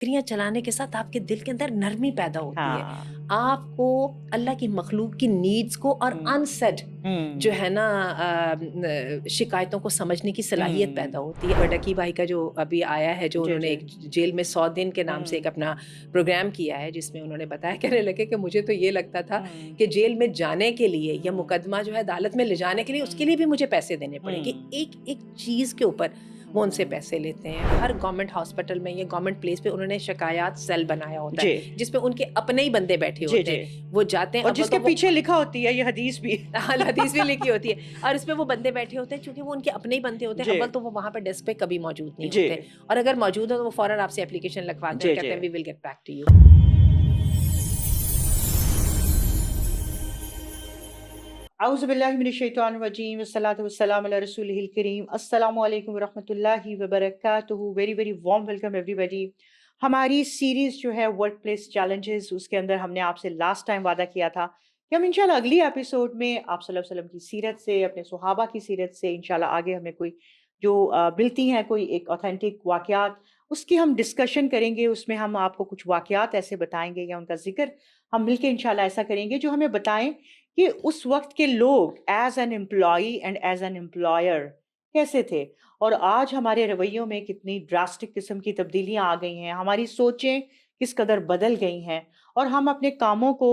بکریاں چلانے کے ساتھ آپ کے دل کے اندر نرمی پیدا ہوتی ہے، ہاں۔ آپ کو اللہ کی مخلوق کی نیڈز کو اور انسیڈ جو ہے نا شکایتوں کو سمجھنے کی صلاحیت پیدا ہوتی ہے۔ ڈکی بھائی کا جو ابھی آیا ہے، جو جی، انہوں نے جی۔ ایک جیل میں 100 دن کے نام سے ایک اپنا پروگرام کیا ہے، جس میں انہوں نے بتایا، کہنے لگے کہ مجھے تو یہ لگتا تھا کہ جیل میں جانے کے لیے یا مقدمہ جو ہے عدالت میں لے جانے کے لیے اس کے لیے بھی مجھے پیسے دینے پڑیں گے، ایک ایک چیز کے اوپر وہ ان سے پیسے لیتے ہیں۔ ہر گورنمنٹ ہاسپٹل میں یا گورنمنٹ پلیس پہ انہوں نے شکایات سیل بنایا ہوتا جی، ہے، جس پہ ان کے اپنے ہی بندے بیٹھے جی، ہوتے جی۔ ہیں، وہ جاتے ہیں، اور اول جس کے تو وہ پیچھے لکھا ہوتی ہے یہ حدیث بھی۔ حدیث بھی لکھی ہوتی ہے، اور اس پہ وہ بندے بیٹھے ہوتے ہیں، چونکہ وہ ان کے اپنے ہی بندے ہوتے ہیں، جی، اول تو وہ وہاں پہ ڈیسک پہ کبھی موجود نہیں جی، ہوتے، اور اگر موجود ہو تو وہ فوراً آپ سے اپلیکیشن لکھواتے ہیں جی، اور کہتے جی۔ ہیں we will get back to you. اعوذ باللہ من الشیطان الرجیم، والصلاۃ والسلام علی رسولہ الکریم۔ السلام علیکم ورحمۃ اللہ وبرکاتہ۔ ویری ویری وارم ویلکم ایوری بڈی۔ ہماری سیریز جو ہے ورک پلیس چیلنجز، اس کے اندر ہم نے آپ سے لاسٹ ٹائم وعدہ کیا تھا کہ ہم انشاءاللہ اگلی ایپیسوڈ میں آپ صلی اللہ علیہ وسلم کی سیرت سے، اپنے صحابہ کی سیرت سے انشاءاللہ آگے ہمیں کوئی جو ملتی ہیں کوئی ایک اوتھینٹک واقعات، اس کی ہم ڈسکشن کریں گے۔ اس میں ہم آپ کو کچھ واقعات ایسے بتائیں گے یا ان کا ذکر ہم مل کے انشاءاللہ ایسا کریں گے جو ہمیں بتائیں کہ اس وقت کے لوگ as an employee and as an employer کیسے تھے، اور آج ہمارے رویوں میں کتنی ڈراسٹک قسم کی تبدیلیاں آ گئی ہیں، ہماری سوچیں کس قدر بدل گئی ہیں، اور ہم اپنے کاموں کو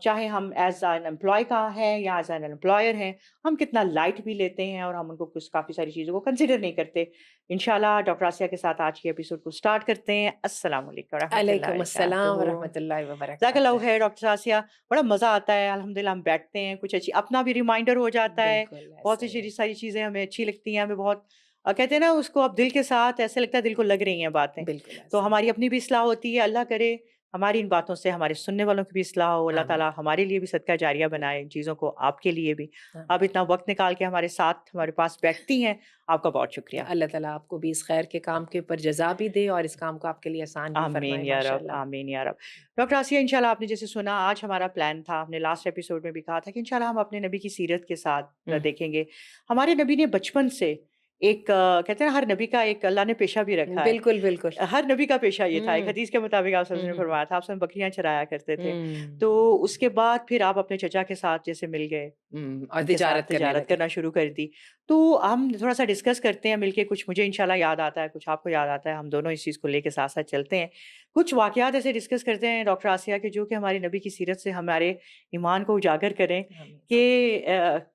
چاہے ہم ایز این امپلائی کا ہیں یا ایز این امپلائر ہیں، ہم کتنا لائٹ بھی لیتے ہیں اور ہم ان کو کچھ کافی ساری چیزوں کو کنسیڈر نہیں کرتے۔ انشاءاللہ ڈاکٹر آسیہ کے ساتھ آج کے ایپیسوڈ کو سٹارٹ کرتے ہیں۔ السلام علیکم ورحمۃ اللہ علیکم السلام وبرکاتہ۔ ورحمۃ اللہ جزاک وبرکاتہ۔ اللہ خیر ڈاکٹر آسیہ، بڑا مزہ آتا ہے الحمدللہ، ہم بیٹھتے ہیں کچھ اچھی اپنا بھی ریمائنڈر ہو جاتا ہے، بالکل بہت ایسا ہی ہے، سی ساری چیزیں ہمیں اچھی لگتی ہیں، ہمیں بہت کہتے ہیں نا اس کو اب دل کے ساتھ ایسے لگتا ہے دل کو لگ رہی ہیں باتیں، بالکل تو ایسا ہی ہماری اپنی بھی اصلاح ہوتی ہے۔ اللہ کرے ہماری ان باتوں سے ہمارے سننے والوں کی بھی اصلاح ہو، ہے۔ اللہ آمین تعالیٰ ہمارے لیے بھی صدقہ جاریہ بنائے ان چیزوں کو، آپ کے لیے بھی۔ آپ آمین۔ اتنا وقت نکال کے ہمارے ساتھ ہمارے پاس بیٹھتی ہیں، آپ کا بہت شکریہ۔ اللہ تعالیٰ آپ کو بھی اس خیر کے کام کے اوپر جزا بھی دے اور اس کام کو آپ کے لیے آسان بھی آمین فرمائے، یا ماشاء رب، اللہ۔ آمین یا رب۔ ڈاکٹر آسیہ انشاءاللہ آپ نے جیسے سنا، آج ہمارا پلان تھا، ہم نے لاسٹ ایپیسوڈ میں بھی کہا تھا کہ انشاءاللہ ہم اپنے نبی کی سیرت کے ساتھ دیکھیں گے۔ ہمارے نبی نے بچپن سے ایک کہتے ہیں نا ہر نبی کا ایک اللہ نے پیشہ بھی رکھا ہے، بالکل بالکل۔ ہر نبی کا پیشہ یہ تھا، ایک ہوں حدیث کے مطابق آپ صلی اللہ علیہ وسلم نے ہوں فرمایا تھا، آپ سب بکریاں چرایا کرتے تھے، ہوں تو اس کے بعد پھر آپ اپنے چچا کے ساتھ جیسے مل گئے، اور ان کے ساتھ تجارت کرنے تجارت لگے۔ کرنا شروع کر دی، تو ہم تھوڑا سا ڈسکس کرتے ہیں مل کے، کچھ مجھے انشاءاللہ یاد آتا ہے، کچھ آپ کو یاد آتا ہے، ہم دونوں اس چیز کو لے کے ساتھ ساتھ چلتے ہیں۔ کچھ واقعات ایسے ڈسکس کرتے ہیں ڈاکٹر آسیہ کے جو کہ ہمارے نبی کی سیرت سے ہمارے ایمان کو اجاگر کریں آمین۔ کہ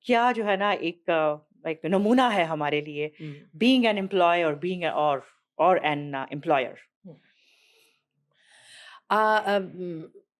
کیا جو ہے نا ایک نمونہ ہے ہمارے لیے، بینگ این امپلائی اور بینگ اور این امپلائر۔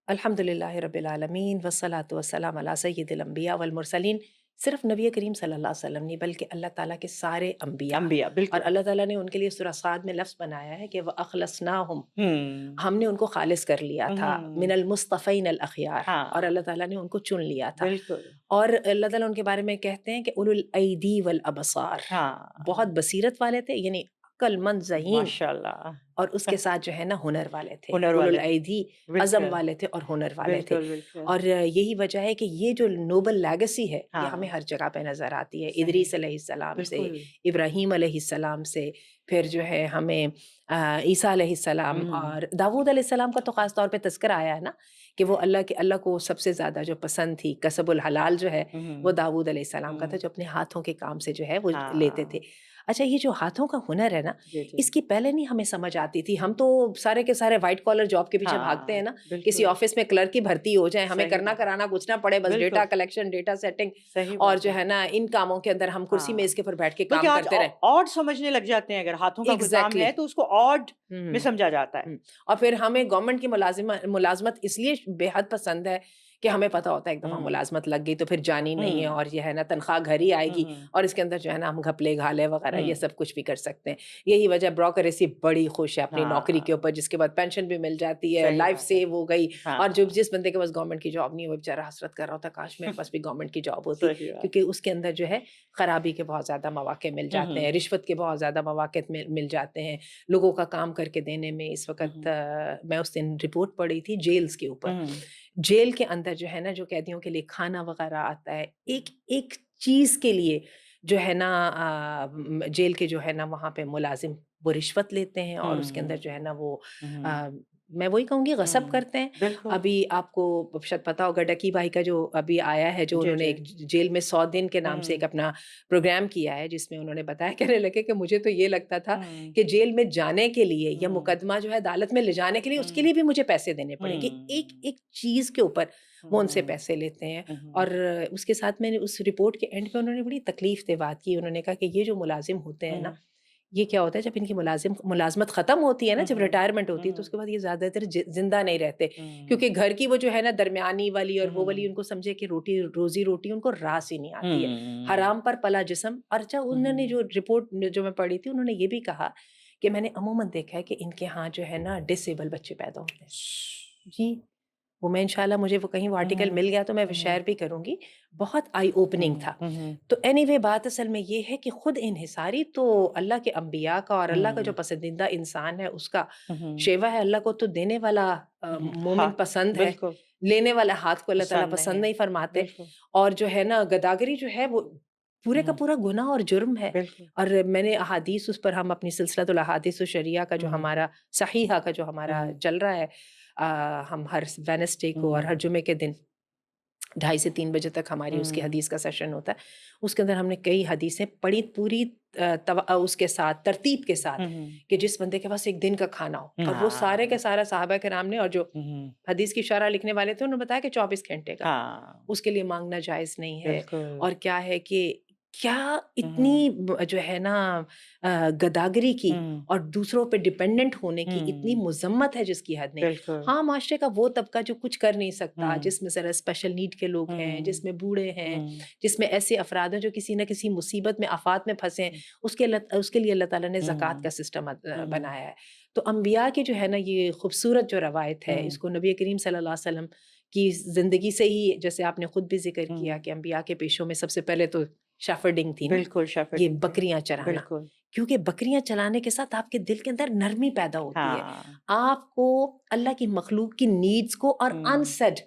الحمد للہ رب العالمین والصلاۃ والسلام علی سید الانبیاء والمرسلین۔ صرف نبی کریم صلی اللہ علیہ وسلم نہیں بلکہ اللہ تعالیٰ کے سارے انبیاء، انبیاء اور بالکل۔ اللہ تعالیٰ نے ان کے لیے سورہ صاد میں لفظ بنایا ہے کہ وَأَخْلَصْنَاهُمْ، ہوں ہم نے ان کو خالص کر لیا تھا، من المصطفین الاخیار، ہاں اور اللہ تعالیٰ نے ان کو چن لیا تھا، بالکل۔ اور اللہ تعالیٰ ان کے بارے میں کہتے ہیں کہ اولو الایدی والابصار، ہاں بہت بصیرت والے تھے، یعنی عقل مند ذہین، ماشاء اللہ، اور اس کے ساتھ جو ہے نا ہنر والے تھے، ہنر اولو والے تھے، الایدی عزم بالکل والے تھے اور ہنر والے تھے۔ بالکل بالکل۔ اور یہی وجہ ہے کہ یہ جو نوبل لیگسی ہے یہ ہاں ہمیں ہر جگہ پہ نظر آتی ہے، صحیح، ادریس علیہ السلام سے، بالکل۔ ابراہیم علیہ السلام سے، پھر جو ہے ہمیں عیسیٰ علیہ السلام ہوں اور داود علیہ السلام کا تو خاص طور پہ تذکر آیا ہے نا، کہ وہ اللہ کو سب سے زیادہ جو پسند تھی کسب الحلال جو ہے وہ ہوں داود علیہ السلام کا تھا، ہوں جو اپنے ہاتھوں کے کام سے جو ہے وہ لیتے ہاں تھے۔ اچھا، یہ جو ہاتھوں کا ہنر ہے نا، جی جی اس کی پہلے نہیں ہمیں سمجھ آتی تھی، ہم تو سارے کے سارے وائٹ کالر جاب کے پیچھے بھاگتے ہاں ہیں نا، کسی بالکل آفس میں کلرک کی بھرتی ہو جائے، ہمیں صحیح کرنا بات، کرانا کچھ نہ پڑے، بس بالکل ڈیٹا کلیکشن، ڈیٹا سیٹنگ، صحیح اور بات جو ہے۔ ہے نا ان کاموں کے اندر ہم کرسی ہاں میز کے اوپر بیٹھ کے بلکہ کام آج کرتے رہے۔ آڈ سمجھنے لگ جاتے ہیں، اگر ہاتھوں کا کوئی کام ایگزیکٹلی۔ ہے تو اس کو آڈ میں سمجھا جاتا ہے۔ اور پھر ہمیں گورنمنٹ کی ملازمت اس لیے بے حد پسند ہے کہ ہمیں پتہ ہوتا ہے ایک دفعہ ہوں ملازمت لگ گئی تو پھر جانی نہیں ہے، ہوں اور یہ ہے نا تنخواہ گھر ہی آئے گی، ہوں اور اس کے اندر جو ہے نا ہم گھپلے گھالے وغیرہ یہ ہوں سب کچھ بھی کر سکتے ہیں۔ یہی وجہ بروکریسی بڑی خوش ہے اپنی نوکری کے ہاں اوپر، جس کے بعد پینشن بھی مل جاتی ہے، صحیح لائف بات ہے۔ سیو ہو گئی، ہاں اور جس بندے کے پاس گورنمنٹ کی جاب نہیں ہے وہ بیچارہ حسرت کر رہا ہوتا ہے کاش میرے پاس بھی گورنمنٹ کی جاب ہوتی، صحیح بات۔ کیونکہ اس کے اندر جو ہے خرابی کے بہت زیادہ مواقع مل جاتے ہیں، رشوت کے بہت زیادہ مواقع مل جاتے ہیں لوگوں کا کام کر کے دینے میں۔ اس وقت میں اس دن رپورٹ پڑھی تھی جیلز کے اوپر، جیل کے اندر جو ہے نا جو قیدیوں کے لیے کھانا وغیرہ آتا ہے، ایک ایک چیز کے لیے جو ہے نا جیل کے جو ہے نا وہاں پہ ملازم وہ رشوت لیتے ہیں اور اس کے اندر جو ہے نا وہ میں وہی کہوں گی غصب کرتے ہیں. بالکل. ابھی آپ کو شاید پتا ہوگا ڈکی بھائی کا جو ابھی آیا ہے جو جی انہوں نے جی. ایک جیل میں 100 دن کے نام سے ایک اپنا پروگرام کیا ہے جس میں انہوں نے بتایا کہنے لگے کہ مجھے تو یہ لگتا تھا کہ جیل میں جانے کے لیے یا مقدمہ جو ہے عدالت میں لے جانے کے لیے اس کے لیے بھی مجھے پیسے دینے پڑیں گے. ایک ایک چیز کے اوپر وہ ان سے پیسے لیتے ہیں. اور اس کے ساتھ میں نے اس رپورٹ کے اینڈ پہ انہوں نے بڑی تکلیف دہ بات کی. انہوں نے کہا کہ یہ جو ملازم ہوتے ہیں نا یہ کیا ہوتا ہے جب ان کی ملازمت ختم ہوتی ہے نا جب ریٹائرمنٹ ہوتی ہے تو اس کے بعد یہ زیادہ تر زندہ نہیں رہتے کیونکہ گھر کی وہ جو ہے نا درمیانی والی اور وہ والی ان کو سمجھے کہ روزی روٹی ان کو راس ہی نہیں آتی ہے. حرام پر پلا جسم. اور اچھا انہوں نے جو رپورٹ جو میں پڑھی تھی انہوں نے یہ بھی کہا کہ میں نے عموماً دیکھا ہے کہ ان کے ہاں جو ہے نا ڈس ایبل بچے پیدا ہوتے ہیں. جی وہ میں انشاءاللہ مجھے وہ کہیں وہ آرٹیکل مل گیا تو میں شیئر بھی کروں گی. بہت آئی اوپننگ تھا. تو اینی وے بات اصل میں یہ ہے کہ خود انحصاری تو اللہ کے انبیاء کا اور اللہ کا جو پسندیدہ انسان ہے اس کا شیوا ہے. اللہ کو تو دینے والا مومن پسند ہے, لینے والا ہاتھ کو اللہ تعالیٰ پسند نہیں فرماتے. اور جو ہے نا گداگری جو ہے وہ پورے کا پورا گناہ اور جرم ہے. اور میں نے احادیث اس پر ہم اپنی سلسلۃ الاحادیث الشریعہ کا جو ہمارا صحیحہ کا جو ہمارا چل رہا ہے ہم ہر وینسڈے کو اور ہر جمعے کے دن 2:30 سے 3 بجے تک ہماری اس کی حدیث کا سیشن ہوتا ہے. اس کے اندر ہم نے کئی حدیثیں پڑھی پوری اس کے ساتھ ترتیب کے ساتھ کہ جس بندے کے پاس ایک دن کا کھانا ہو. اور وہ سارے کے سارا صحابہ کرام نے اور جو حدیث کی شرح لکھنے والے تھے انہوں نے بتایا کہ 24 گھنٹے کا اس کے لیے مانگنا جائز نہیں ہے. اور کیا ہے کہ کیا اتنی جو ہے نا گداگری کی اور دوسروں پہ ڈپینڈنٹ ہونے کی اتنی مذمت ہے جس کی حد نہیں. ہاں معاشرے کا وہ طبقہ جو کچھ کر نہیں سکتا, جس میں ذرا اسپیشل نیڈ کے لوگ ہیں, جس میں بوڑھے ہیں, جس میں ایسے افراد ہیں جو کسی نہ کسی مصیبت میں آفات میں پھنسے ہیں, اس کے لیے اللہ تعالیٰ نے زکوٰۃ کا سسٹم بنایا ہے. تو انبیاء کی جو ہے نا یہ خوبصورت جو روایت ہے اس کو نبی کریم صلی اللہ علیہ وسلم کی زندگی سے ہی, جیسے آپ نے خود بھی ذکر کیا کہ انبیاء کے پیشوں میں سب سے پہلے تو شیفرڈنگ تھی نا, یہ بکریاں چرانا. کیونکہ بکریاں چلانے کے ساتھ آپ کے دل کے اندر نرمی پیدا ہوتی ہے. آپ کو اللہ کی مخلوق کی نیڈز کو اور انسیڈ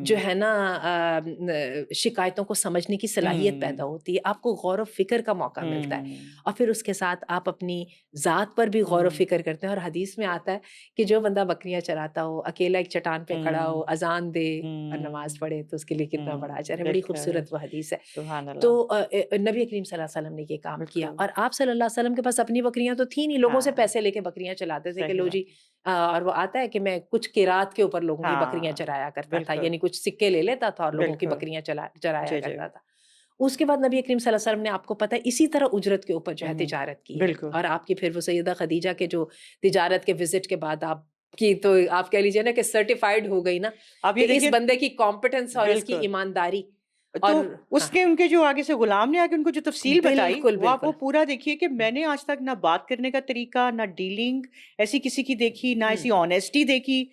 جو ہے نا شکایتوں کو سمجھنے کی صلاحیت پیدا ہوتی ہے. آپ کو غور و فکر کا موقع ملتا ہے اور پھر اس کے ساتھ آپ اپنی ذات پر بھی غور و فکر کرتے ہیں. اور حدیث میں آتا ہے کہ جو بندہ بکریاں چراتا ہو, اکیلا ایک چٹان پہ کھڑا ہو, اذان دے اور نماز پڑھے تو اس کے لیے کتنا بڑا اجر ہے. بڑی خوبصورت وہ حدیث ہے. تو نبی کریم صلی اللہ علیہ وسلم نے یہ کام کیا. اور آپ صلی اللہ علیہ وسلم کے پاس اپنی بکریاں تو تھیں نہیں, لوگوں سے پیسے لے کے بکریاں چلاتے تھے کہ لو جی. اور وہ آتا ہے کہ میں کچھ قرات کے اوپر لوگوں کی بکریاں چرایا کرتا تھا, یعنی کچھ سکے لے لیتا تھا اور لوگوں کی بکریاں چرایا کرتا تھا. اس کے بعد نبی کریم صلی اللہ علیہ وسلم نے آپ کو پتہ ہے اسی طرح اجرت کے اوپر جو ہے تجارت کی ہے. اور آپ کی پھر وہ سیدہ خدیجہ کے جو تجارت کے وزٹ کے بعد آپ کی تو آپ کہہ لیجیے نا کہ سرٹیفائڈ ہو گئی نا اس بندے کی کمپٹنس اور اس کی ایمانداری. تو اس نے ان کے جو آگے سے غلام نے آگے ان کو جو تفصیل بتائی وہ آپ وہ پورا دیکھیے کہ میں نے آج تک نہ بات کرنے کا طریقہ, نہ ڈیلنگ ایسی کسی کی دیکھی, نہ ایسی آنیسٹی دیکھی.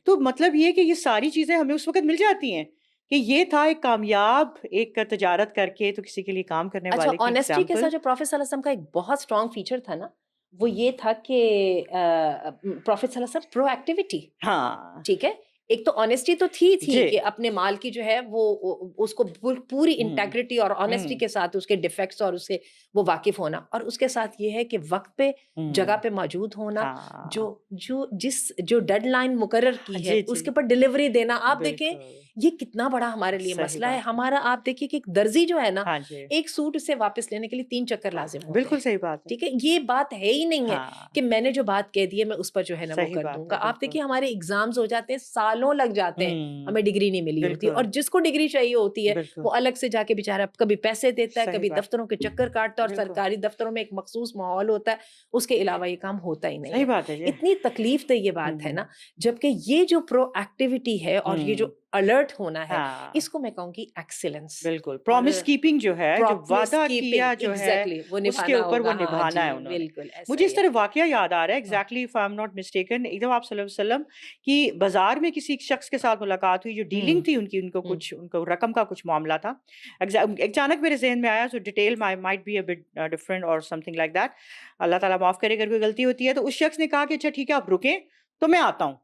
تو مطلب یہ کہ یہ ساری چیزیں ہمیں اس وقت مل جاتی ہیں کہ یہ تھا ایک کامیاب ایک تجارت کر کے تو کسی کے لیے کام کرنے والے کی آنیسٹی کے ساتھ جو پروفیٹ صلی اللہ علیہ وسلم کا ایک بہت اسٹرانگ فیچر تھا نا وہ یہ تھا کہ پروفیٹ صلی اللہ علیہ وسلم پرو ایکٹیویٹی. ہاں ٹھیک ہے, ایک تو آنیسٹی تو تھی کہ اپنے مال کی جو ہے وہ اس کو پوری انٹیگریٹی اور آنیسٹی کے ساتھ اس کے ڈیفیکٹس اور اس سے وہ واقف ہونا, اور اس کے ساتھ یہ ہے کہ وقت پہ جگہ پہ موجود ہونا, جو ڈیڈ لائن مقرر کی ہے اس کے اوپر ڈلیوری دینا. آپ دیکھیں یہ کتنا بڑا ہمارے لیے مسئلہ ہے. ہمارا آپ دیکھیے کہ ایک درزی جو ہے نا ایک سوٹ اسے واپس لینے کے لیے 3 چکر لازم ہوتے ہیں. بالکل صحیح بات, ٹھیک ہے, یہ بات ہے ہی نہیں ہے کہ میں نے جو بات کہہ دی ہے میں اس پر جو ہے نا وہ کر دوں گا. آپ دیکھیے ہمارے ایگزامز ہو جاتے ہیں, سالوں لگ جاتے ہیں, ہمیں ڈگری نہیں ملی ہوتی, اور جس کو ڈگری چاہیے ہوتی ہے وہ الگ سے جا کے بیچارہ کبھی پیسے دیتا ہے, کبھی دفتروں کے چکر کاٹتا ہے, اور سرکاری دفتروں میں ایک مخصوص ماحول ہوتا ہے, اس کے علاوہ یہ کام ہوتا ہی نہیں ہے. اتنی تکلیف دہ یہ بات ہے نا, جبکہ یہ جو پرو ایکٹیویٹی ہے اور یہ جو الرٹ ہونا ہے اس کو میں کہوں گی ایکسیلنس. بالکل پرومس کیپنگ جو ہے, جو وعدہ کیا جو ہے اس کے اوپر وہ نبھانا ہے انہوں نے. مجھے اس طرح واقعہ یاد آ رہا ہے exactly if I am not mistaken. ایک دفعہ آپ صلی اللہ علیہ وسلم کی بازار میں کسی شخص کے ساتھ ملاقات ہوئی جو ڈیلنگ تھی ان کو رقم کا کچھ معاملہ تھا. اچانک میرے ذہن میں آیا, so detail might be a bit different اور سم تھنگ لائک دیٹ, اللہ تعالیٰ معاف کرے اگر کوئی غلطی ہوتی ہے. تو اس شخص نے کہا کہ اچھا ٹھیک ہے آپ رکیں تو میں آتا ہوں.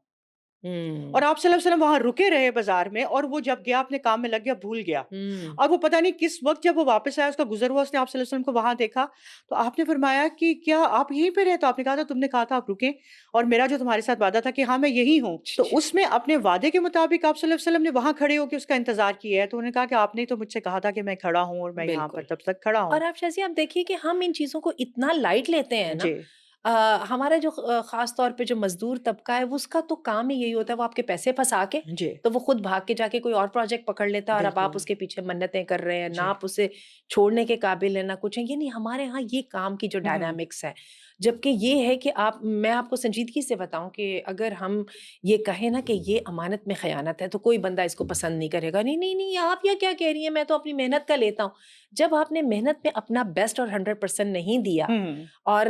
اور آپ صلی اللہ علیہ وسلم وہاں رکے رہے بازار میں، اور وہ جب گیا اپنے کام میں لگ گیا، بھول گیا، اور وہ پتہ نہیں کس وقت جب وہ واپس آیا، اس کا گزر ہوا، اس نے آپ صلی اللہ علیہ وسلم کو وہاں دیکھا، تو آپ نے فرمایا کہ کیا آپ یہیں پہ رہے؟ تو آپ نے کہا تھا تم نے کہا تھا آپ رکیں، اور میرا جو تمہارے ساتھ وعدہ تھا کہ ہاں میں یہی ہوں، تو اس میں اپنے وعدے کے مطابق آپ صلی اللہ علیہ وسلم نے وہاں کھڑے ہو کے اس کا انتظار کیا ہے. تو انہوں نے کہا کہ آپ نے تو مجھ سے کہا تھا کہ میں کھڑا ہوں اور میں یہاں پر بالکل. تب تک کھڑا ہوں. اور آپ شازیہ آپ دیکھیے کہ ہم ان چیزوں کو اتنا لائٹ لیتے ہیں نا. جی ہمارا جو خاص طور پہ جو مزدور طبقہ ہے اس کا تو کام ہی یہی ہوتا ہے، وہ آپ کے پیسے پھنسا کے جی تو وہ خود بھاگ کے جا کے کوئی اور پروجیکٹ پکڑ لیتا ہے، اور اب آپ بالکل اس کے پیچھے منتیں کر رہے ہیں، نہ جی آپ اسے چھوڑنے کے قابل ہیں نہ کچھ ہیں. یہ نہیں، ہمارے ہاں یہ کام کی جو ڈائنامکس ہے. جبکہ یہ ہے کہ میں آپ کو سنجیدگی سے بتاؤں کہ اگر ہم یہ کہیں نا کہ یہ امانت میں خیانت ہے تو کوئی بندہ اس کو پسند نہیں کرے گا. نہیں نہیں نہیں، آپ یہ کیا کہہ رہی ہیں، میں تو اپنی محنت کا لیتا ہوں. جب آپ نے محنت میں اپنا بیسٹ اور 100% نہیں دیا اور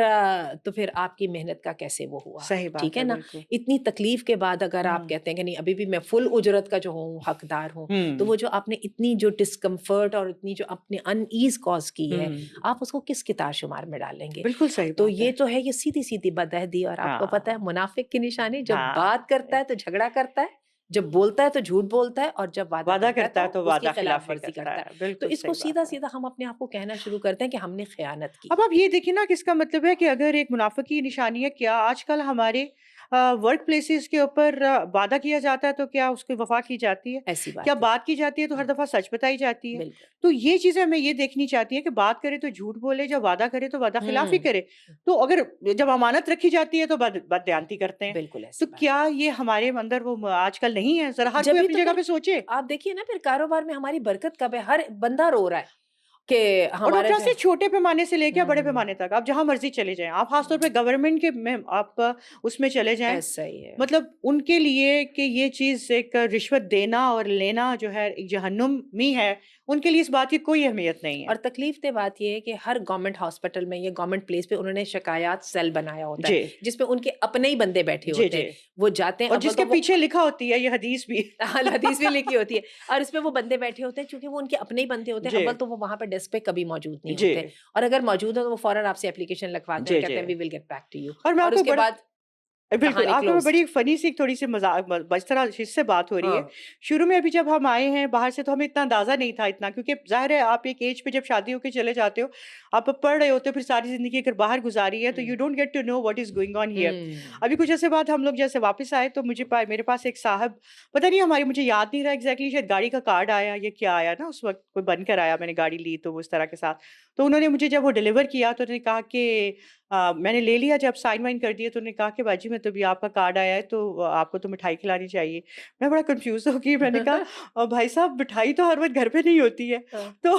تو پھر آپ کی محنت کا کیسے وہ ہوا. صحیح ٹھیک بات ہے ہے نا. بالکل. اتنی تکلیف کے بعد اگر آپ کہتے ہیں کہ نہیں ابھی بھی میں فل اجرت کا جو ہوں حقدار ہوں، تو وہ جو آپ نے اتنی جو ڈسکمفرٹ اور اتنی جو اپنے ان ایز کاز کی ہے، آپ اس کو کس کتار شمار میں ڈالیں گے. بالکل صحیح تو بات ہے. یہ تو ہے، یہ سیدھی سیدھی بدعہدی. اور آپ کو پتہ ہے منافق کی نشانی، جب بات کرتا ہے تو جھگڑا کرتا ہے، جب بولتا ہے تو جھوٹ بولتا ہے، اور جب وعدہ کرتا ہے تو تو اس کی وعدہ خلاف خلافی ورزی کرتا کرتا ہے. ہے. تو بالکل اس کو صحیح سیدھا بات ہے. سیدھا ہم اپنے آپ کو کہنا شروع کرتے ہیں کہ ہم نے خیانت کی. اب آپ یہ دیکھیں نا کہ اس کا مطلب ہے کہ اگر ایک منافق کی نشانی ہے، کیا آج کل ہمارے ورک پلیسز کے اوپر وعدہ کیا جاتا ہے تو کیا اس کی وفا کی جاتی ہے؟ ایسی کیا بات بات کی جاتی ہے تو ہر دفعہ سچ بتائی جاتی ہے؟ بالکل. تو یہ چیزیں ہمیں یہ دیکھنی چاہتی ہیں کہ بات کرے تو جھوٹ بولے، جب وعدہ کرے تو وعدہ خلافی کرے. تو اگر جب امانت رکھی جاتی ہے تو بددیانتی کرتے ہیں. بالکل تو ایسی بات. کیا یہ ہمارے اندر وہ آج کل نہیں ہے؟ ذرا ہر کوئی جبھی اپنی تو جگہ پھر پہ سوچے. آپ دیکھیے نا، پھر کاروبار میں ہماری برکت کب ہے؟ ہر بندہ رو رہا ہے کہ اور ہمارا ڈاکٹر جو سے چھوٹے پیمانے سے لے کے بڑے ہے پیمانے تک آپ جہاں مرضی چلے جائیں، آپ خاص طور پہ گورنمنٹ کے میں آپ اس میں چلے جائیں، ایسا ہی ہے. مطلب ان کے لیے کہ یہ چیز ایک رشوت دینا اور لینا جو ہے ایک جہنمی ہے، ان کے لیے اس بات کی کوئی اہمیت نہیں ہے. اور تکلیف دہ بات یہ ہے کہ ہر گورنمنٹ ہاسپٹل میں یا گورنمنٹ پلیس پہ انہوں نے شکایات سیل بنایا ہوتا ہے، جی جس پہ ان کے اپنے ہی بندے بیٹھے جی ہوتے جی. ہیں. وہ جاتے ہیں، اور اول جس تو کے وہ پیچھے لکھا ہوتی ہے یہ حدیث بھی حدیث بھی لکھی ہوتی ہے، اور اس پہ وہ بندے بیٹھے ہوتے ہیں، چونکہ وہ ان کے اپنے ہی بندے ہوتے ہیں. جی اول تو وہ وہاں پہ ڈیسک پہ کبھی موجود نہیں جی ہوتے، اور اگر موجود ہو تو وہ فوراً آپ سے اپلیکیشن لکھواتے ہیں جی اور کہتے جی. ہیں we will get back to you. اور میں اور آپ اس کو کے بڑا بعد بالکل کہانی آپ کو کلوزڈ. بڑی فنی سی تھوڑی سی مذاق اس طرح اس سے بات ہو رہی ہے. ہاں شروع میں ابھی جب ہم آئے ہیں باہر سے تو ہمیں اتنا اندازہ نہیں تھا اتنا، کیونکہ ظاہر ہے آپ ایک ایج پہ جب شادی ہو کے چلے جاتے ہو، آپ پڑھ رہے ہوتے ہو، پھر ساری زندگی اگر باہر گزاری ہے تو you don't get to know what is going on here. ابھی کچھ ایسے بعد ہم لوگ جیسے واپس آئے تو میرے پاس ایک صاحب، پتہ نہیں مجھے یاد نہیں رہا ایگزیکٹلی، شاید گاڑی کا کارڈ آیا یا کیا آیا نا، اس وقت کوئی بن کر آیا، میں نے گاڑی لی تو وہ اس طرح کے ساتھ. تو انہوں نے مجھے جب وہ ڈیلیور کیا تو انہوں نے کہا کہ میں نے لے لیا، جب سائن وائن کر دیے تو انہوں نے کہا کہ باجی میں تو بھی آپ کا کارڈ آیا ہے تو آپ کو تو مٹھائی کھلانی چاہیے. میں بڑا کنفیوز ہو گئی، میں نے کہا بھائی صاحب مٹھائی تو ہر وقت گھر پہ نہیں ہوتی ہے. تو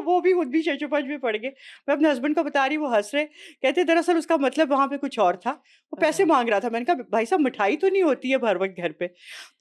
وہ بھی خود بھی ششوپج میں پڑ گئے. میں اپنے ہسبینڈ کو بتا رہی، وہ ہنس رہے، کہتے دراصل اس کا مطلب وہاں پہ کچھ اور تھا، وہ پیسے مانگ رہا تھا. میں نے کہا بھائی صاحب مٹھائی تو نہیں ہوتی ہے ہر وقت گھر پہ.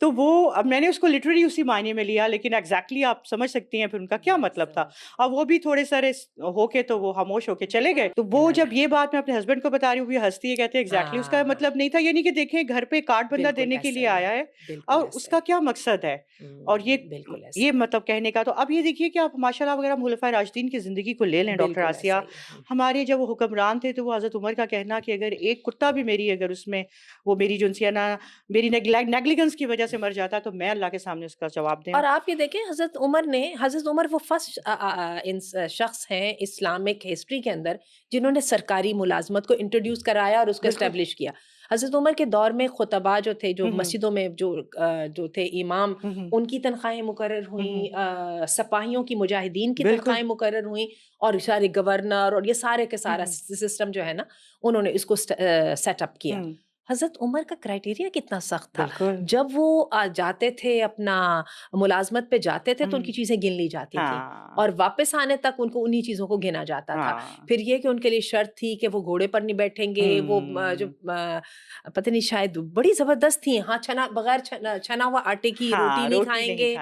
تو وہ اب میں نے اس کو لٹرلی اسی معنی میں لیا، لیکن ایگزیکٹلی آپ سمجھ سکتی ہیں پھر ان کا کیا مطلب تھا. اب وہ بھی تھوڑے سارے ہو کے تو وہ خاموش ہو کے چلے گئے. تو وہ جب یہ بات میں اپنے ہسبینڈ کو بتا رہی ہوں، وہ ہنستی ہے، کہتے ہیں ایگزیکٹلی اس کا مطلب نہیں تھا، یعنی کہ دیکھیں گھر پہ کارڈ بندہ بالکل دینے کے ایسا لیے ہی آیا ہے بالکل اور اس ایسا کا کیا مقصد ہے. اور بالکل ایسا یہ مطلب کہنے کا. تو اب یہ دیکھیے کہ آپ ماشاء اللہ اگر ہم خلفائے راشدین کی زندگی کو لے لیں ڈاکٹر بالکل آسیہ، ایسا ہی ہمارے جب وہ حکمران تھے تو وہ حضرت عمر کا کہنا کہ اگر ایک کتا بھی میری اگر اس میں وہ میری جنسیانہ میری نیگلیگنس کی وجہ سے مر جاتا تو میں اللہ کے سامنے اس کا جواب دوں. اور آپ یہ دیکھیں حضرت عمر وہ فرسٹ شخص ہیں اسلامک ہسٹری کے اندر جنہوں نے سرکاری ملازمت کو انٹروڈیوس کرایا اور اس کو اسٹیبلش کیا. حضرت عمر کے دور میں خطباء جو تھے، جو مسجدوں میں جو تھے امام، ان کی تنخواہیں مقرر ہوئیں، سپاہیوں کی، مجاہدین کی تنخواہیں مقرر ہوئیں، اور سارے گورنر اور یہ سارے کے سارا سسٹم جو ہے نا انہوں نے اس کو سیٹ اپ کیا. حضرت عمر کا کرائٹیریا کتنا سخت تھا. جب وہ جاتے تھے اپنا ملازمت پہ جاتے تھے تو ان کی چیزیں گن لی جاتی تھی، اور واپس آنے تک ان کو انہی چیزوں کو گنا جاتا تھا. پھر یہ کہ ان کے لیے شرط تھی کہ وہ گھوڑے پر نہیں بیٹھیں گے، وہ جو پتہ نہیں شاید بڑی زبردست تھی، ہاں بغیر چھنا ہوا آٹے کی روٹی نہیں کھائیں گے،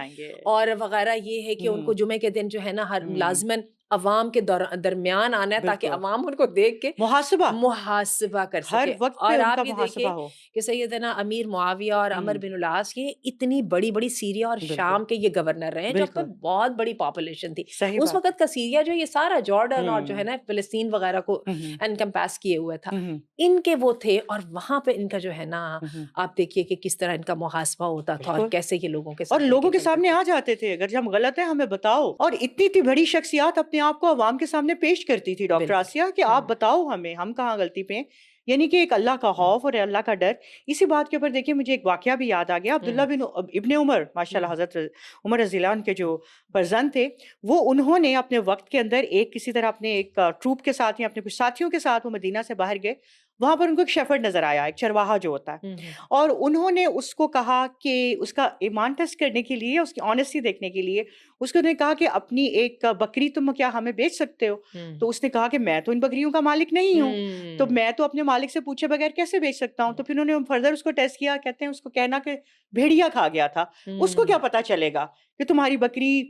اور وغیرہ. یہ ہے کہ ان کو جمعے کے دن جو ہے نا ہر لازمن عوام کے درمیان آنا ہے تاکہ بالکل عوام ان کو دیکھ کے محاسبہ محاسبہ کر ہر سکے. وقت پہ اور ان آپ کا یہ محاسبہ دیکھیں ہو. کہ سیدنا امیر معاویہ اور عمر بن العاص یہ اتنی بڑی بڑی سیریا اور بالکل شام کے یہ گورنر رہے ہیں جب پہ بالکل بہت بڑی پاپولیشن تھی. صحیح اس بات وقت کا سیریا جو یہ سارا جارڈن اور جو ہے ہے. نا فلسطین وغیرہ کو ہوں انکمپاس کیے ہوئے تھا. ہوں ان کے وہ تھے اور وہاں پہ ان کا جو ہے نا ہوں آپ دیکھیے کہ کس طرح ان کا محاسبہ ہوتا تھا اور بالکل کیسے یہ لوگوں کے اور ساتھ مل لوگوں کے چلتے سامنے تھے. آ جاتے تھے اگر ہم غلط ہیں ہمیں بتاؤ. اور اتنی اتنی بڑی شخصیات اپنے آپ کو عوام کے سامنے پیش کرتی تھی ڈاکٹر بالکل. آسیہ کہ آپ بتاؤ ہمیں ہم کہاں غلطی پہ ہیں. یعنی کہ ایک اللہ کا خوف اور اللہ کا ڈر. اسی بات کے اوپر دیکھیے مجھے ایک واقعہ بھی یاد آ گیا. عبداللہ بن ابن عمر ماشاء اللہ حضرت عمر رضی اللہ عنہ کے جو فرزند تھے وہ انہوں نے اپنے وقت کے اندر ایک کسی طرح اپنے ایک ٹروپ کے ساتھ یا اپنے کچھ ساتھیوں کے ساتھ وہ مدینہ سے باہر گئے. وہاں پر ان کو ایک شیفرڈ نظر آیا ایک چرواہا جو ہوتا ہے اور انہوں نے اس کو کہا کہ اس کا ایمان ٹیسٹ کرنے کے لیے اس کی آنیسٹی دیکھنے کے لیے اس کو نے کہا کہ اپنی ایک بکری تم کیا ہمیں بیچ سکتے ہو. تو اس نے کہا کہ میں تو ان بکریوں کا مالک نہیں ہوں تو میں تو اپنے مالک سے پوچھے بغیر کیسے بیچ سکتا ہوں. تو پھر انہوں نے فردر اس کو ٹیسٹ کیا. کہتے ہیں اس کو کہنا کہ بھیڑیا کھا گیا تھا. اس کو کیا پتا چلے گا کہ تمہاری بکری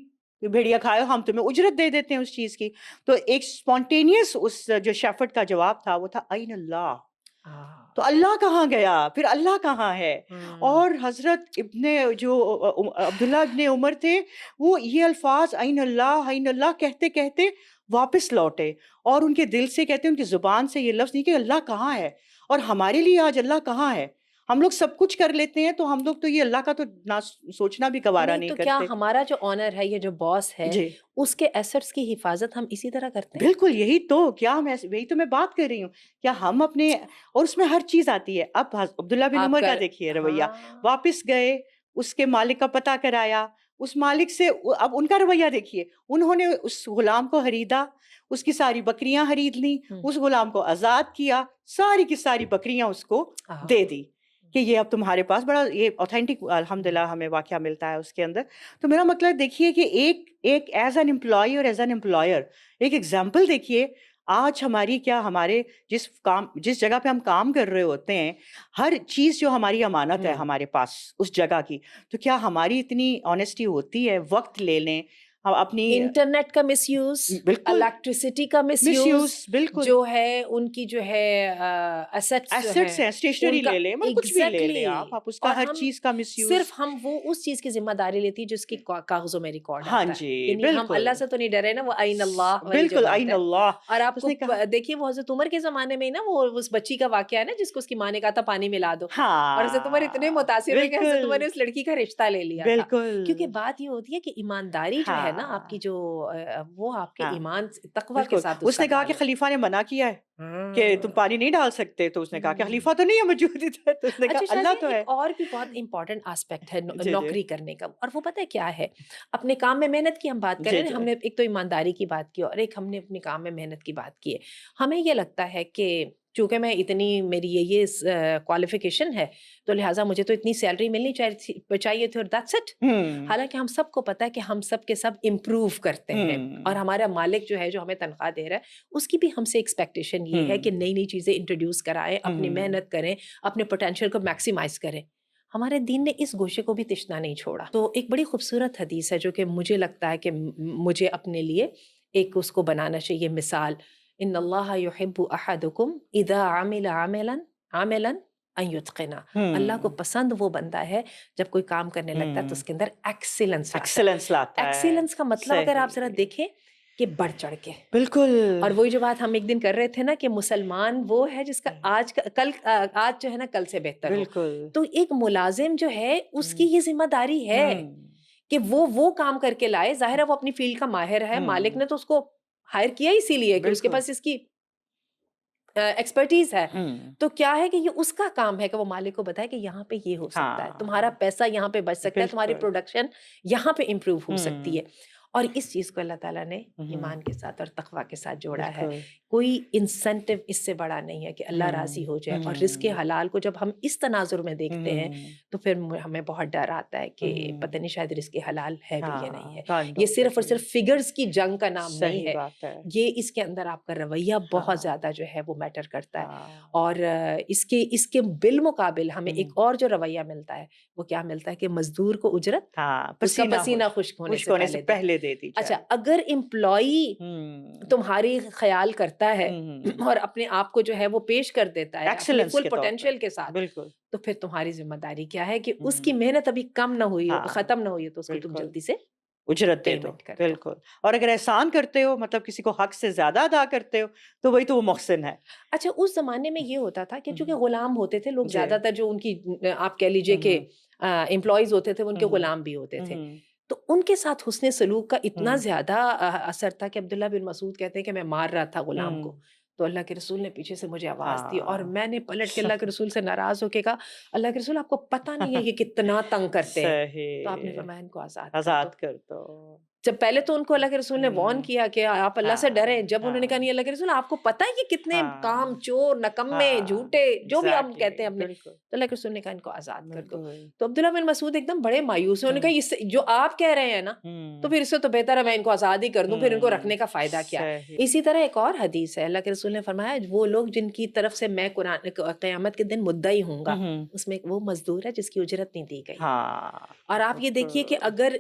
بھیڑیا کھائے ہم تمہیں اجرت دے دیتے ہیں اس چیز کی. تو ایک اسپونٹینیس اس جو شیفرڈ کا جواب تھا وہ تھا این اللہ. تو اللہ کہاں گیا پھر اللہ کہاں ہے. اور حضرت عبداللہ ابن عمر تھے وہ یہ الفاظ این اللہ کہتے کہتے واپس لوٹے اور ان کے دل سے کہتے ان کی زبان سے یہ لفظ نہیں کہ اللہ کہاں ہے. اور ہمارے لیے آج اللہ کہاں ہے. ہم لوگ سب کچھ کر لیتے ہیں تو ہم لوگ تو یہ اللہ کا تو نہ سوچنا بھی گوارا نہیں تو کرتے. کیا ہمارا جو آنر ہے یہ جو باس ہے جی اس کے ایسٹس کی حفاظت ہم اسی طرح کرتے ہیں. بالکل یہی تو کیا یہی تو میں بات کر رہی ہوں. کیا ہم اپنے اور اس میں ہر چیز آتی ہے. اب عبداللہ بن آپ عمر کا کا دیکھیے رویہ. ہاں واپس گئے اس کے مالک کا پتہ کرایا. اس مالک سے اب ان کا رویہ دیکھیے. انہوں نے اس غلام کو خریدا اس کی ساری بکریاں خرید لیں اس غلام کو آزاد کیا ساری کی ساری بکریاں اس کو دے دی کہ یہ اب تمہارے پاس. بڑا یہ اوتھینٹک الحمدللہ ہمیں واقعہ ملتا ہے اس کے اندر. تو میرا مطلب دیکھیے کہ ایک ایز این امپلائی اور ایز این امپلائر ایک ایگزامپل دیکھیے. آج ہمارے جس جگہ پہ ہم کام کر رہے ہوتے ہیں ہر چیز جو ہماری امانت ہے ہمارے پاس اس جگہ کی تو کیا ہماری اتنی آنیسٹی ہوتی ہے. وقت لے لیں اپنی انٹرنیٹ کا مس یوز بالکل الیکٹریسٹی کا مس مس یوز یوز بالکل جو ہے ان کی جو ہے ایسٹس جو ایسٹس ہیں اسٹیشنری لے لیں مطلب کچھ بھی لے لیں آپ اس کا اور ہر ہم چیز کا مس یوز. صرف ہم وہ اس چیز کی ذمہ داری لیتی ہے جس کی کاغذوں میں ریکارڈ ہاں آتا ہے. جی یعنی ہم بالکل اللہ سے تو نہیں ڈرے نا. وہ عین اللہ والی جو بالکل بات عین ہے. اللہ. اور آپ اس کو نے کہا دیکھیے وہ حضرت عمر کے زمانے میں نا وہ اس بچی کا واقعہ ہے نا جس کو اس کی ماں نے کہا تھا پانی ملا دو اور حضرت عمر اتنے ہاں متاثر ہوئے کہ حضرت عمر بالکل نے اس لڑکی کا رشتہ لے لیا تھا. بالکل کیونکہ بات یہ ہوتی ہے کہ ایمانداری جو ہے نا آپ کی جو وہ آپ کے ہاں ایمان تقوی کے بالکل. ساتھ اس نے کہا کہ خلیفہ نے منع کیا ہے کہ تم پانی نہیں ڈال سکتے تو اس نے کہا کہ خلیفہ تو نہیں ہے موجود ادھر. تو اس نے کہا اچھا اللہ شازیہ تو ہے. ایک اور بھی بہت امپورٹنٹ آسپیکٹ ہے جی نوکری کرنے کا اور وہ پتہ ہے کیا ہے. اپنے کام میں محنت کی ہم بات کر جی رہے ہیں. ہم نے ایک تو ایمانداری کی بات کی اور ایک ہم نے اپنے کام میں محنت کی بات کی ہے. ہمیں یہ لگتا ہے کہ چونکہ میں اتنی میری یہ کوالیفیکیشن ہے تو لہٰذا مجھے تو اتنی سیلری ملنی چاہیے تھی اور دیٹس اٹ. حالانکہ ہم سب کو پتہ ہے کہ ہم سب کے سب امپروو کرتے ہیں اور ہمارا مالک جو ہے جو ہمیں تنخواہ دے رہا ہے اس کی بھی ہم سے ایکسپیکٹیشن یہ ہے کہ نئی نئی چیزیں انٹروڈیوس کرائیں اپنی محنت کریں اپنے پوٹینشیل کو میکسیمائز کریں. ہمارے دین نے اس گوشے کو بھی تشنا نہیں چھوڑا. تو ایک بڑی خوبصورت حدیث ہے جو کہ مجھے لگتا ہے کہ مجھے اپنے لیے ایک اس کو بنانا چاہیے مثال. ان اللہ یحب احدکم اذا عمل عملا ان یتقنا. اللہ کو پسند وہ بندہ ہے جب کوئی کام کرنے لگتا ہے تو اس کے اندر ایکسیلنس لاتا ہے. ایکسیلنس کا مطلب اگر آپ ذرا دیکھیں کہ بڑھ چڑھ کے بالکل. اور وہی جو بات ہم ایک دن کر رہے تھے نا کہ مسلمان وہ ہے جس کا آج جو ہے نا کل سے بہتر ہو. بالکل تو ایک ملازم جو ہے اس کی یہ ذمہ داری ہے کہ وہ کام کر کے لائے. ظاہر ہے وہ اپنی فیلڈ کا ماہر ہے. مالک نے تو اس کو ہائر کیا اسی لیے کہ اس کے پاس اس کی ایکسپرٹیز ہے. تو کیا ہے کہ یہ اس کا کام ہے کہ وہ مالک کو بتائے کہ یہاں پہ یہ ہو سکتا ہے تمہارا پیسہ یہاں پہ بچ سکتا ہے تمہاری پروڈکشن یہاں پہ امپروو ہو سکتی ہے. اور اس چیز کو اللہ تعالیٰ نے ایمان کے ساتھ اور تقویٰ کے ساتھ جوڑا ہے کوئی انسینٹیو اس سے بڑا نہیں ہے کہ اللہ راضی ہو جائے. اور رزق حلال کو جب ہم اس تناظر میں دیکھتے ہیں تو پھر ہمیں بہت ڈر آتا ہے کہ پتہ نہیں شاید رزق حلال ہے بھی یا نہیں ہے. یہ صرف اور صرف فگرز کی جنگ کا نام نہیں ہے, یہ اس کے اندر آپ کا رویہ بہت زیادہ جو ہے وہ میٹر کرتا ہے. اور اس کے بالمقابل ہمیں ایک اور جو رویہ ملتا ہے وہ کیا ملتا ہے کہ مزدور کو اجرت اس کا پسینہ خشک ہونے سے پہلے دے دی. اچھا, اگر امپلائی تمہاری خیال کرتا ہے اور اپنے آپ کو جو ہے وہ پیش کر دیتا ہے اپنے فل پوٹینشیل کے ساتھ, تو پھر تمہاری ذمہ داری کیا ہے کہ اس کی محنت ابھی کم نہ ہوئی ہو, ختم نہ ہوئی ہو, تو اس کو تم جلدی سے اجرت دے دو. بالکل. اور اگر احسان کرتے ہو, مطلب کسی کو حق سے زیادہ ادا کرتے ہو, تو وہی تو وہ محسن ہے. اچھا, اس زمانے میں یہ ہوتا تھا کہ چونکہ غلام ہوتے تھے لوگ, زیادہ تر جو ان کی آپ کہہ لیجئے کہ امپلائیز ہوتے تھے, ان کے غلام بھی ہوتے تھے, تو ان کے ساتھ حسن سلوک کا اتنا زیادہ اثر تھا کہ عبداللہ بن مسعود کہتے ہیں کہ میں مار رہا تھا غلام کو, تو اللہ کے رسول نے پیچھے سے مجھے آواز دی اور میں نے پلٹ کے اللہ کے رسول سے ناراض ہو کے کہا, اللہ کے رسول آپ کو پتہ نہیں ہے یہ کتنا تنگ کرتے ہیں, تو آپ نے فرمایا ان کو آزاد کر دو. جب پہلے تو ان کو اللہ کے رسول نے وارن کیا کہ آپ اللہ سے ڈریں, جب انہوں نے کہا نہیں اللہ کے رسول آپ کو پتہ ہے کہ کتنے کام چور, نکمے, جھوٹے, جو بھی ہم کہتے ہیں اپنے, تو اللہ کے رسول نے کہا ان کو آزاد کر دو. تو عبداللہ بن مسعود ایک دم بڑے مایوس ہیں, انہوں نے کہا اس جو آپ کہہ رہے ہیں نا, تو پھر اس سے تو بہتر ہے میں ان کو آزاد ہی کر دوں, پھر ان کو رکھنے کا فائدہ کیا ہے. اسی طرح ایک اور حدیث ہے, اللہ کے رسول نے فرمایا وہ لوگ جن کی طرف سے میں قیامت کے دن مدعی ہوں گا, اس میں وہ مزدور ہے جس کی اجرت نہیں دی گئی. اور آپ یہ دیکھیے کہ اگر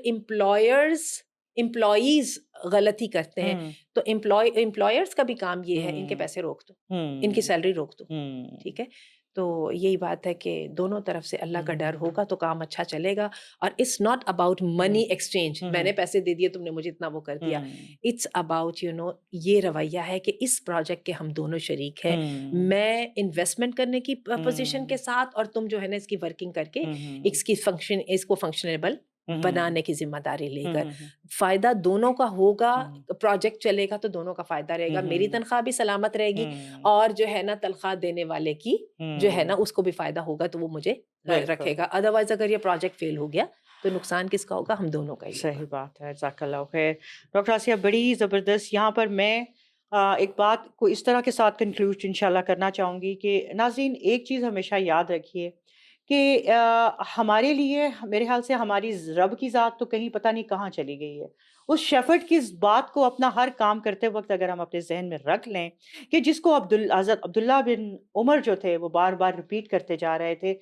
امپلائیز غلطی کرتے ہیں تو امپلائرز کا بھی کام یہ ہے ان کے پیسے روک دو, ان کی سیلری روک دو. ٹھیک ہے, تو یہی بات ہے کہ دونوں طرف سے اللہ کا ڈر ہوگا تو کام اچھا چلے گا. اور it's not about money exchange, میں نے پیسے دے دیے تم نے مجھے اتنا وہ کر دیا. اٹس اباؤٹ یہ رویہ ہے کہ اس پروجیکٹ کے ہم دونوں شریک ہیں, میں انویسٹمنٹ کرنے کی پوزیشن کے ساتھ, اور تم جو ہے نا اس کی ورکنگ کر کے اس کو فنکشنیبل بنانے کی ذمہ داری لے کر. فائدہ دونوں کا ہوگا, پروجیکٹ چلے گا تو دونوں کا فائدہ رہے گا, میری تنخواہ بھی سلامت رہے گی, اور جو ہے نا تنخواہ دینے والے کی جو ہے نا اس کو بھی فائدہ ہوگا, تو وہ مجھے رکھے گا. ادروائز اگر یہ پروجیکٹ فیل ہو گیا تو نقصان کس کا ہوگا؟ ہم دونوں کا ہی. صحیح بات ہے, جزاک اللہ خیر. ڈاکٹر آسیہ بڑی زبردست. یہاں پر میں ایک بات کو اس طرح کے ساتھ کنکلوڈ انشاءاللہ کرنا چاہوں گی کہ ناظرین ایک چیز ہمیشہ یاد رکھیے کہ ہمارے لیے میرے خیال سے ہماری رب کی ذات تو کہیں پتہ نہیں کہاں چلی گئی ہے. اس شیفرڈ کی اس بات کو اپنا ہر کام کرتے وقت اگر ہم اپنے ذہن میں رکھ لیں کہ جس کو حضرت عبداللہ بن عمر جو تھے وہ بار بار ریپیٹ کرتے جا رہے تھے,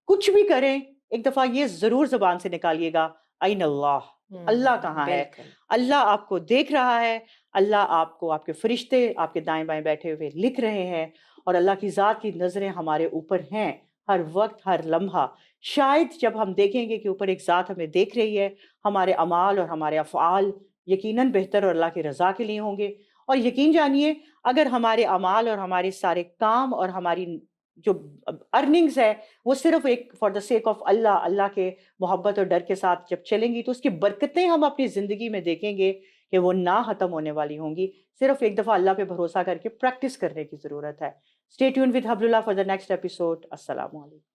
کچھ بھی کریں ایک دفعہ یہ ضرور زبان سے نکالیے گا, این اللہ, اللہ کہاں ہے, اللہ آپ کو دیکھ رہا ہے, اللہ آپ کو, آپ کے فرشتے آپ کے دائیں بائیں بیٹھے ہوئے لکھ رہے ہیں, اور اللہ کی ذات کی نظریں ہمارے اوپر ہیں ہر وقت ہر لمحہ. شاید جب ہم دیکھیں گے کہ اوپر ایک ذات ہمیں دیکھ رہی ہے, ہمارے اعمال اور ہمارے افعال یقیناً بہتر اور اللہ کی رضا کے لیے ہوں گے. اور یقین جانیے اگر ہمارے اعمال اور ہمارے سارے کام اور ہماری جو ارننگز ہے وہ صرف ایک فار دا سیک آف اللہ, اللہ کے محبت اور ڈر کے ساتھ جب چلیں گی تو اس کی برکتیں ہم اپنی زندگی میں دیکھیں گے کہ وہ نہ ختم ہونے والی ہوں گی. صرف ایک دفعہ اللہ پہ بھروسہ کر کے پریکٹس کرنے کی ضرورت ہے. Stay tuned with Hablullah for the next episode. Assalamu alaikum.